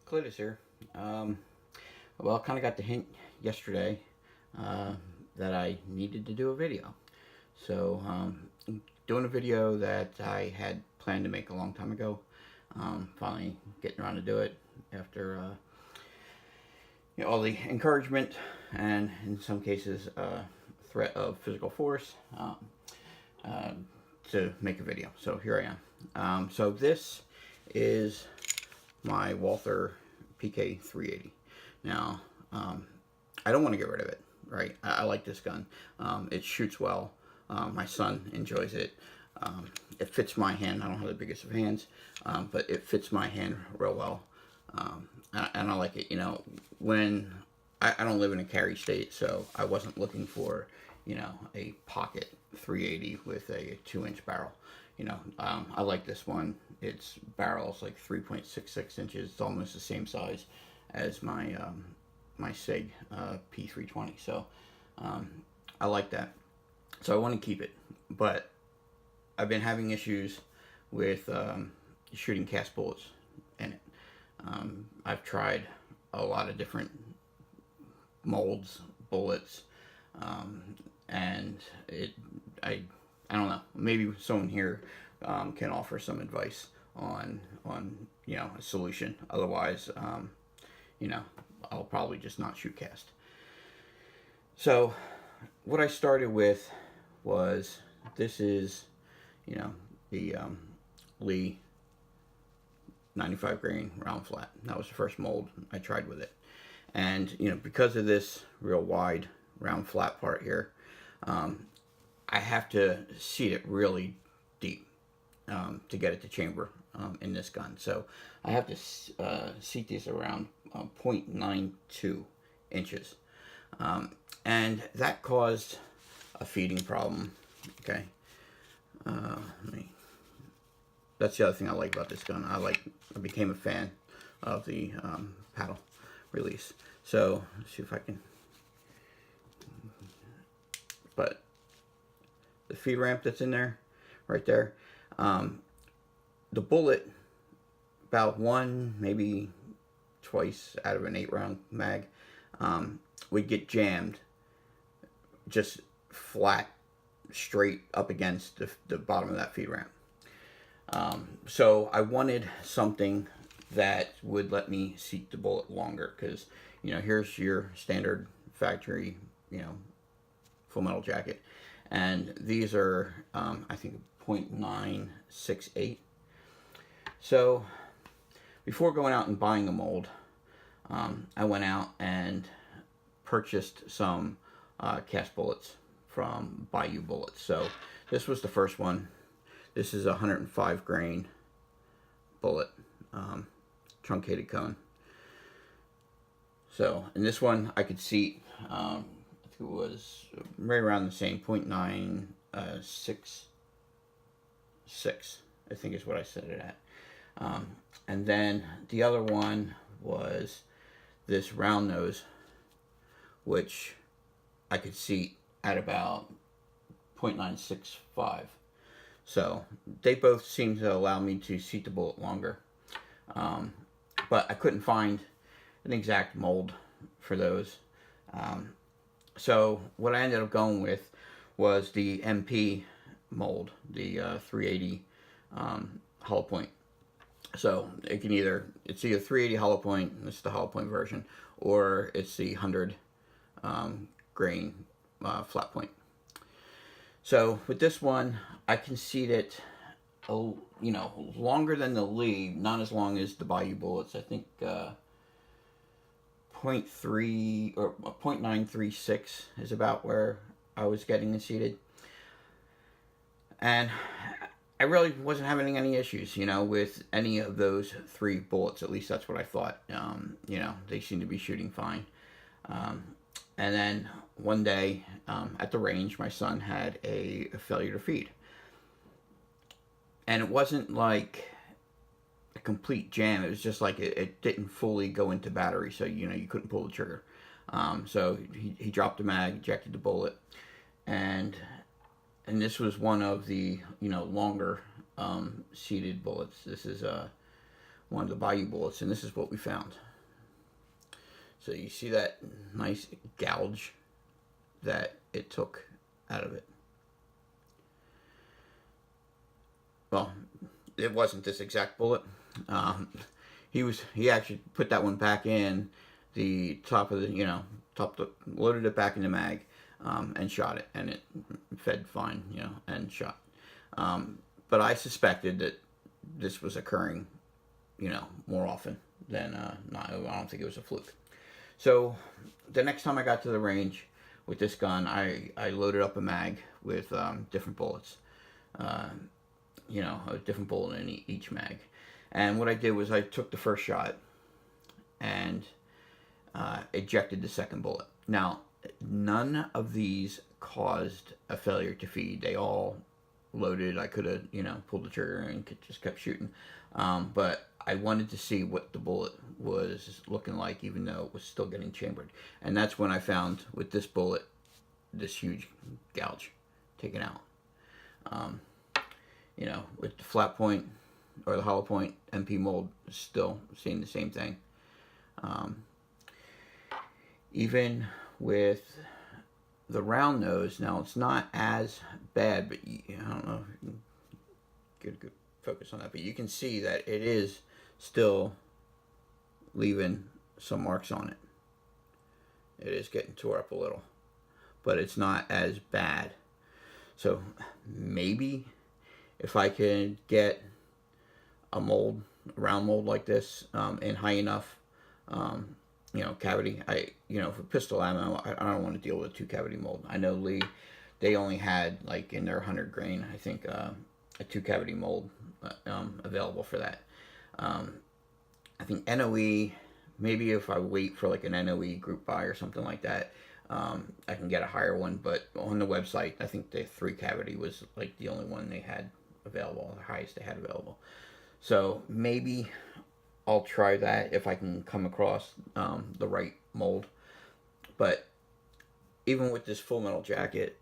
Cletus here. Well, kind of got the hint yesterday that I needed to do a video. So, doing a video that I had planned to make a long time ago. Finally getting around to do it after all the encouragement and, in some cases, threat of physical force to make a video. So here I am. So this is my Walther PK380. Now, I don't want to get rid of it, right? I like this gun. It shoots well. My son enjoys it. It fits my hand. I don't have the biggest of hands, but it fits my hand real well. And I like it. When I don't live in a carry state, so I wasn't looking for, a pocket 380 with a 2-inch barrel. I like this one. Its barrel is like 3.66 inches. It's almost the same size as my my SIG P320. So I like that. So I want to keep it, but I've been having issues with shooting cast bullets in it. I've tried a lot of different molds, bullets, and I don't know. Maybe someone here can offer some advice on a solution. Otherwise, I'll probably just not shoot cast. So what I started with was this is the Lee 95 grain round flat. That was the first mold I tried with it, and because of this real wide round flat part here, I have to seat it really deep to get it to chamber in this gun. So I have to seat these around 0.92 inches. And that caused a feeding problem. Okay. That's the other thing I like about this gun. I became a fan of the paddle release. So let's see if I can. But the feed ramp that's in there, right there, the bullet, about one, maybe twice out of an 8-round mag, would get jammed just flat, straight up against the bottom of that feed ramp. So I wanted something that would let me seat the bullet longer, because here's your standard factory full metal jacket, and these are I think 0.968. So before going out and buying a mold, I went out and purchased some cast bullets from Bayou Bullets. So this was the first one. This is a 105 grain bullet, truncated cone. So in this one I could seat, I think it was right around the same 0.966, I think is what I set it at. And then the other one was this round nose, which I could seat at about 0.965. So they both seem to allow me to seat the bullet longer. But I couldn't find an exact mold for those. So what I ended up going with was the MP mold, the 380 hollow point. So it's either 380 hollow point, this is the hollow point version, or it's the 100 grain flat point. So with this one, I can seat it, longer than the Lee, not as long as the Bayou Bullets. I think 0.3 or 0.936 is about where I was getting it seated. And I really wasn't having any issues, with any of those three bullets. At least that's what I thought. They seemed to be shooting fine. And then one day at the range, my son had a failure to feed. And it wasn't like a complete jam. It was just like it didn't fully go into battery, so you couldn't pull the trigger. So he dropped the mag, ejected the bullet, and this was one of the longer seated bullets. This is wanted to buy you bullets, and this is what we found. So you see that nice gouge that it took out of it. Well, it wasn't this exact bullet. He actually put that one back in the top of the, loaded it back in the mag, and shot it, and it fed fine, and shot. But I suspected that this was occurring, more often than not. I don't think it was a fluke. So the next time I got to the range with this gun, I loaded up a mag with different bullets. A different bullet in each mag. And what I did was I took the first shot and ejected the second bullet. Now, none of these caused a failure to feed. They all loaded. I could have, pulled the trigger and just kept shooting. But I wanted to see what the bullet was looking like, even though it was still getting chambered. And that's when I found, with this bullet, this huge gouge taken out. With the flat point or the hollow point MP mold, still seeing the same thing. Even with the round nose, now it's not as bad, but I don't know if you can get a good focus on that, but you can see that it is still leaving some marks on it. It is getting tore up a little, but it's not as bad. So maybe if I can get a mold, a round mold like this, in high enough, cavity. For pistol ammo, I don't want to deal with a 2-cavity mold. I know Lee, they only had, like, in their 100 grain, I think, a 2-cavity mold available for that. I think NOE, maybe if I wait for, like, an NOE group buy or something like that, I can get a higher one. But on the website, I think the 3-cavity was, like, the only one they had available, the highest they had available. So maybe I'll try that if I can come across the right mold. But even with this full metal jacket,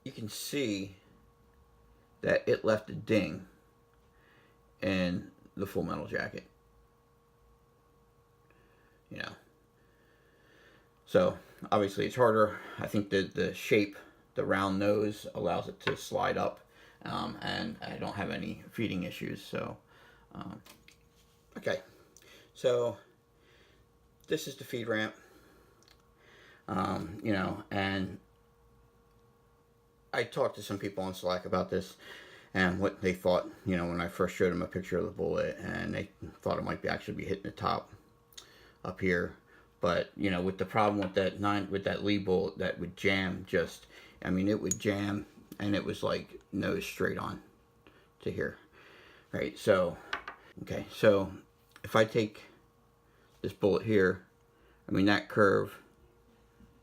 you can see that it left a ding in the full metal jacket. So obviously it's harder. I think the shape, the round nose, allows it to slide up. And I don't have any feeding issues. So, okay. So this is the feed ramp. And I talked to some people on Slack about this and what they thought, when I first showed them a picture of the bullet, and they thought it might actually be hitting the top up here. But, with the problem with that Lee bullet, that would jam it would jam, and it was like nose straight on to here. Right, so, okay, so if I take this bullet here, that curve,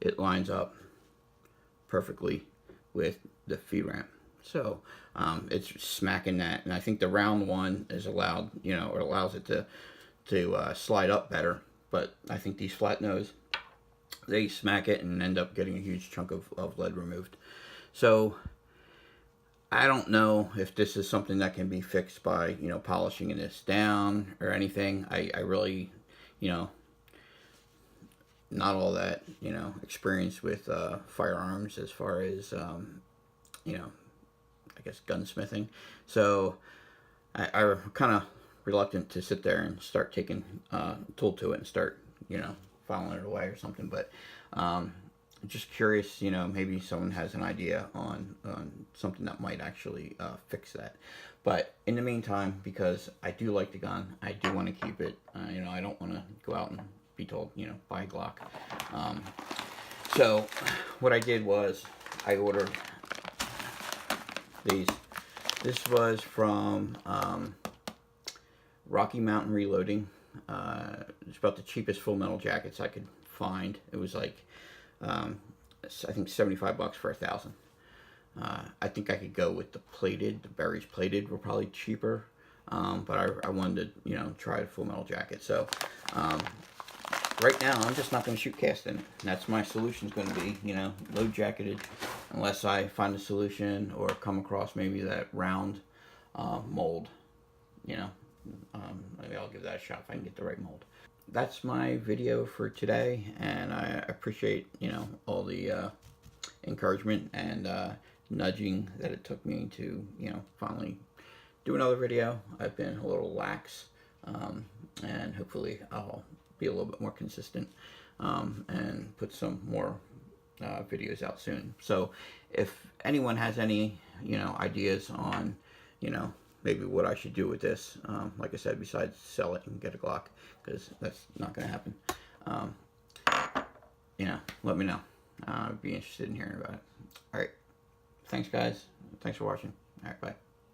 it lines up perfectly with the feed ramp. So, it's smacking that, and I think the round one is allowed, or allows it to slide up better. But I think these flat nose, they smack it and end up getting a huge chunk of lead removed. So I don't know if this is something that can be fixed by, polishing this down or anything. I really, not all that, experience with firearms as far as, I guess gunsmithing. So I'm kind of reluctant to sit there and start taking tool to it and start, filing it away or something. But just curious, maybe someone has an idea on something that might actually fix that. But in the meantime, because I do like the gun, I do want to keep it. I don't want to go out and be told, buy a Glock. So what I did was I ordered these. This was from Rocky Mountain Reloading. It's about the cheapest full metal jackets I could find. It was like, I think $75 for 1,000. I think I could go with the plated. The berries plated were probably cheaper, but I wanted to, try a full metal jacket. So right now I'm just not going to shoot cast in it. That's my solution's going to be, load jacketed, unless I find a solution or come across maybe that round mold. You know, maybe I'll give that a shot if I can get the right mold. That's my video for today, and I appreciate, you know, all the encouragement and nudging that it took me to, you know, finally do another video. I've been a little lax, and hopefully I'll be a little bit more consistent, and put some more videos out soon. So if anyone has any, you know, ideas on, you know, maybe what I should do with this, like I said, besides sell it and get a Glock, because that's not going to happen, you know, let me know. I'd be interested in hearing about it. All right. Thanks, guys. Thanks for watching. All right, bye.